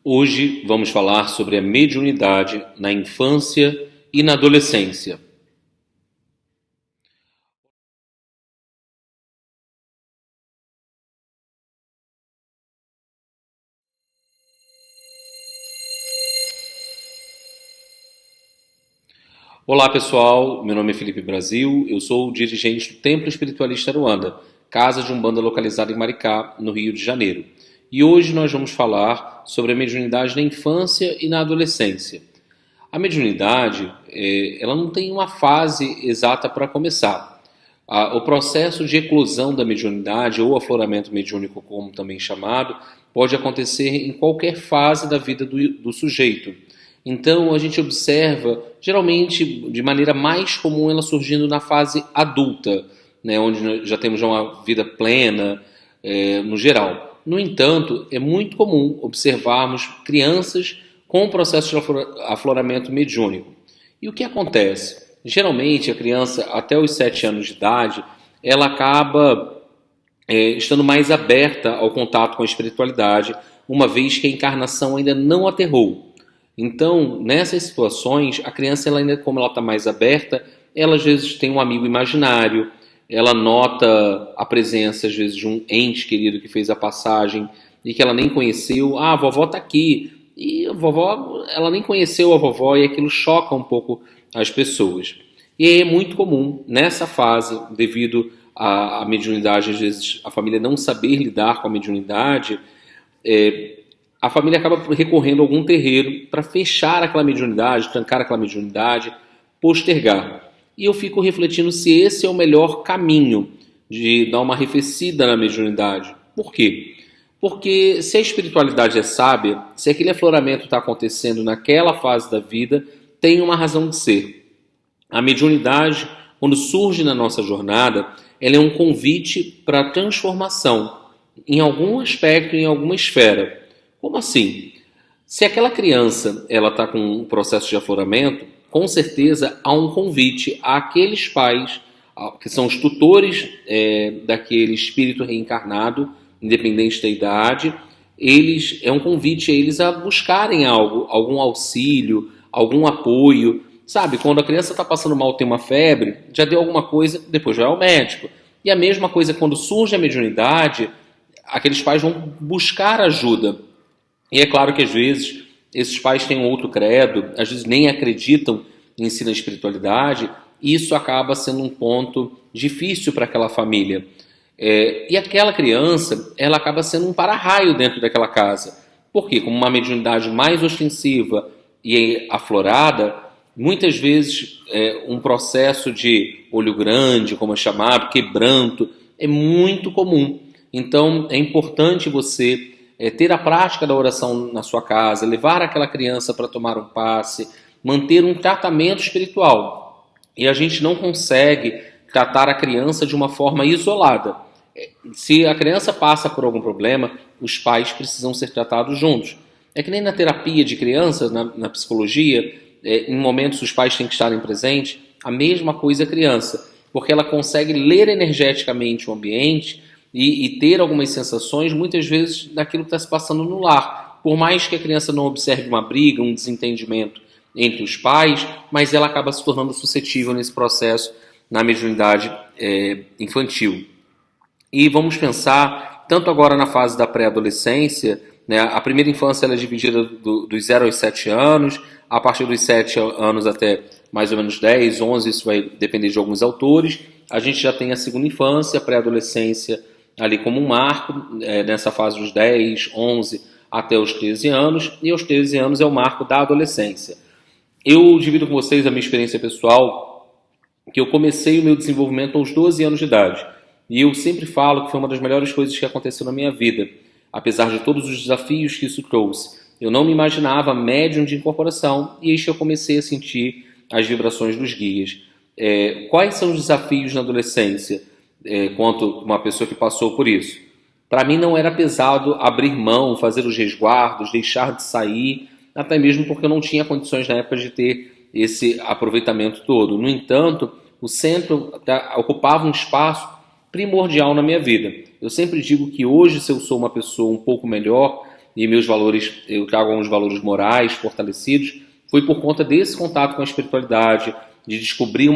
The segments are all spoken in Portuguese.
Hoje vamos falar sobre a mediunidade na infância e na adolescência. Olá pessoal, meu nome é Felipe Brasil, eu sou o dirigente do Templo Espiritualista Aruanda, casa de Umbanda localizada em Maricá, no Rio de Janeiro. E hoje nós vamos falar sobre a mediunidade na infância e na adolescência. A mediunidade, ela não tem uma fase exata para começar. O processo de eclosão da mediunidade, ou afloramento mediúnico, como também chamado, pode acontecer em qualquer fase da vida do sujeito. Então, a gente observa, geralmente, de maneira mais comum, ela surgindo na fase adulta, né, onde já temos uma vida plena, no geral. No entanto, é muito comum observarmos crianças com o processo de afloramento mediúnico. E o que acontece? Geralmente, a criança, até os 7 anos de idade, ela acaba estando mais aberta ao contato com a espiritualidade, uma vez que a encarnação ainda não aterrou. Então, nessas situações, a criança, ela ainda, como ela está mais aberta, ela às vezes tem um amigo imaginário, ela nota a presença, às vezes, de um ente querido que fez a passagem e que ela nem conheceu. Ah, a vovó está aqui. E a vovó, ela nem conheceu a vovó e aquilo choca um pouco as pessoas. E é muito comum, nessa fase, devido à mediunidade, às vezes, a família não saber lidar com a mediunidade, a família acaba recorrendo a algum terreiro para fechar aquela mediunidade, trancar aquela mediunidade, postergar. E eu fico refletindo se esse é o melhor caminho de dar uma arrefecida na mediunidade. Por quê? Porque se a espiritualidade é sábia, se aquele afloramento está acontecendo naquela fase da vida, tem uma razão de ser. A mediunidade, quando surge na nossa jornada, ela é um convite para a transformação em algum aspecto, em alguma esfera. Como assim? Se aquela criança ela está com um processo de afloramento, com certeza há um convite àqueles pais, que são os tutores daquele espírito reencarnado, independente da idade, é um convite a eles a buscarem algo, algum auxílio, algum apoio. Sabe, quando a criança está passando mal, tem uma febre, já deu alguma coisa, depois vai ao médico. E a mesma coisa quando surge a mediunidade, aqueles pais vão buscar ajuda. E é claro que às vezes esses pais têm um outro credo, às vezes nem acreditam em si na espiritualidade, e isso acaba sendo um ponto difícil para aquela família. E aquela criança, ela acaba sendo um para-raio dentro daquela casa. Por quê? Como uma mediunidade mais ostensiva e aflorada, muitas vezes um processo de olho grande, como é chamado, quebranto, é muito comum. Então é importante você ter a prática da oração na sua casa, levar aquela criança para tomar um passe, manter um tratamento espiritual. E a gente não consegue tratar a criança de uma forma isolada. Se a criança passa por algum problema, os pais precisam ser tratados juntos. É que nem na terapia de crianças, na psicologia, em momentos os pais têm que estarem presentes, a mesma coisa a criança, porque ela consegue ler energeticamente o ambiente e ter algumas sensações, muitas vezes, daquilo que está se passando no lar. Por mais que a criança não observe uma briga, um desentendimento entre os pais, mas ela acaba se tornando suscetível nesse processo na mediunidade infantil. E vamos pensar, tanto agora na fase da pré-adolescência, né, a primeira infância ela é dividida dos 0 aos 7 anos, a partir dos 7 anos até mais ou menos 10, 11, isso vai depender de alguns autores. A gente já tem a segunda infância, a pré-adolescência ali como um marco, nessa fase dos 10, 11 até os 13 anos, e aos 13 anos é o marco da adolescência. Eu divido com vocês a minha experiência pessoal, que eu comecei o meu desenvolvimento aos 12 anos de idade, e eu sempre falo que foi uma das melhores coisas que aconteceu na minha vida, apesar de todos os desafios que isso trouxe. Eu não me imaginava médium de incorporação, e eis que eu comecei a sentir as vibrações dos guias. Quais são os desafios na adolescência? Quanto uma pessoa que passou por isso. Para mim não era pesado abrir mão, fazer os resguardos, deixar de sair, até mesmo porque eu não tinha condições na época de ter esse aproveitamento todo. No entanto, o centro ocupava um espaço primordial na minha vida. Eu sempre digo que hoje, se eu sou uma pessoa um pouco melhor, e meus valores, eu trago alguns valores morais fortalecidos, foi por conta desse contato com a espiritualidade, de descobrir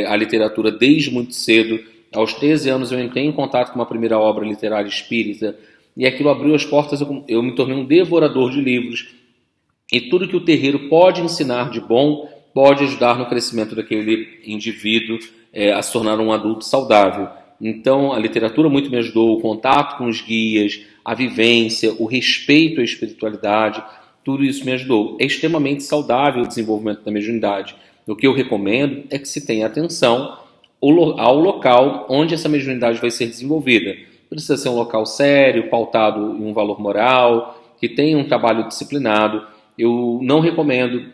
a literatura desde muito cedo. Aos 13 anos eu entrei em contato com uma primeira obra literária espírita, e aquilo abriu as portas, eu me tornei um devorador de livros, e tudo que o terreiro pode ensinar de bom pode ajudar no crescimento daquele indivíduo a se tornar um adulto saudável. Então, a literatura muito me ajudou, o contato com os guias, a vivência, o respeito à espiritualidade, tudo isso me ajudou. É extremamente saudável o desenvolvimento da mediunidade. O que eu recomendo é que se tenha atenção ao local onde essa mediunidade vai ser desenvolvida. Precisa ser um local sério, pautado em um valor moral, que tenha um trabalho disciplinado. Eu não recomendo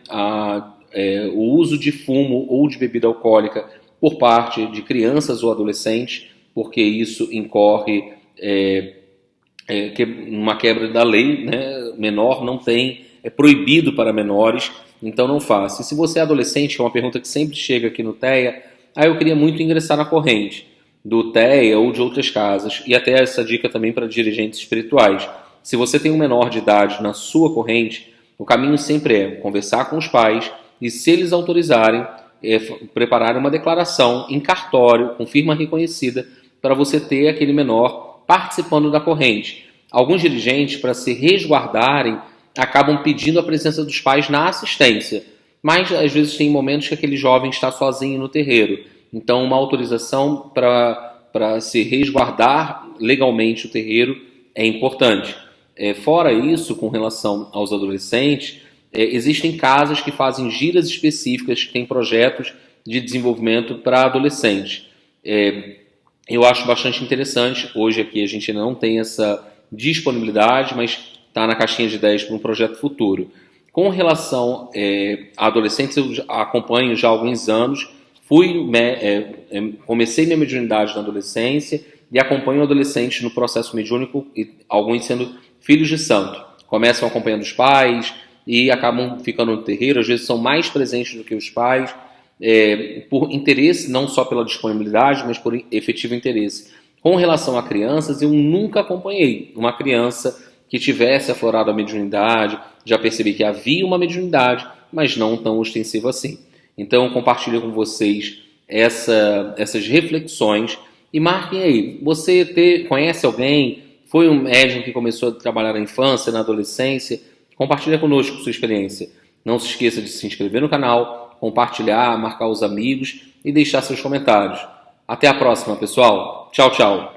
o uso de fumo ou de bebida alcoólica por parte de crianças ou adolescentes, porque isso incorre uma quebra da lei, né? Menor não tem, é proibido para menores, então não faça. E se você é adolescente, que é uma pergunta que sempre chega aqui no TEA, eu queria muito ingressar na corrente do TEA ou de outras casas, e até essa dica também para dirigentes espirituais. Se você tem um menor de idade na sua corrente, o caminho sempre é conversar com os pais e, se eles autorizarem, preparar uma declaração em cartório, com firma reconhecida, para você ter aquele menor participando da corrente. Alguns dirigentes, para se resguardarem, acabam pedindo a presença dos pais na assistência, mas às vezes tem momentos que aquele jovem está sozinho no terreiro. Então, uma autorização para se resguardar legalmente o terreiro é importante. Fora isso, com relação aos adolescentes, existem casas que fazem giras específicas, que têm projetos de desenvolvimento para adolescentes. Eu acho bastante interessante. Hoje aqui a gente não tem essa disponibilidade, mas está na caixinha de ideias para um projeto futuro. Com relação a adolescentes, eu acompanho já há alguns anos. Comecei minha mediunidade na adolescência e acompanho adolescentes no processo mediúnico, e alguns sendo filhos de santo. Começam acompanhando os pais e acabam ficando no terreiro, às vezes são mais presentes do que os pais, por interesse, não só pela disponibilidade, mas por efetivo interesse. Com relação a crianças, eu nunca acompanhei uma criança que tivesse aflorado a mediunidade. Já percebi que havia uma mediunidade, mas não tão ostensiva assim. Então, compartilho com vocês essas reflexões e marquem aí. Você conhece alguém? Foi um médium que começou a trabalhar na infância, na adolescência? Compartilha conosco sua experiência. Não se esqueça de se inscrever no canal, compartilhar, marcar os amigos e deixar seus comentários. Até a próxima, pessoal. Tchau, tchau.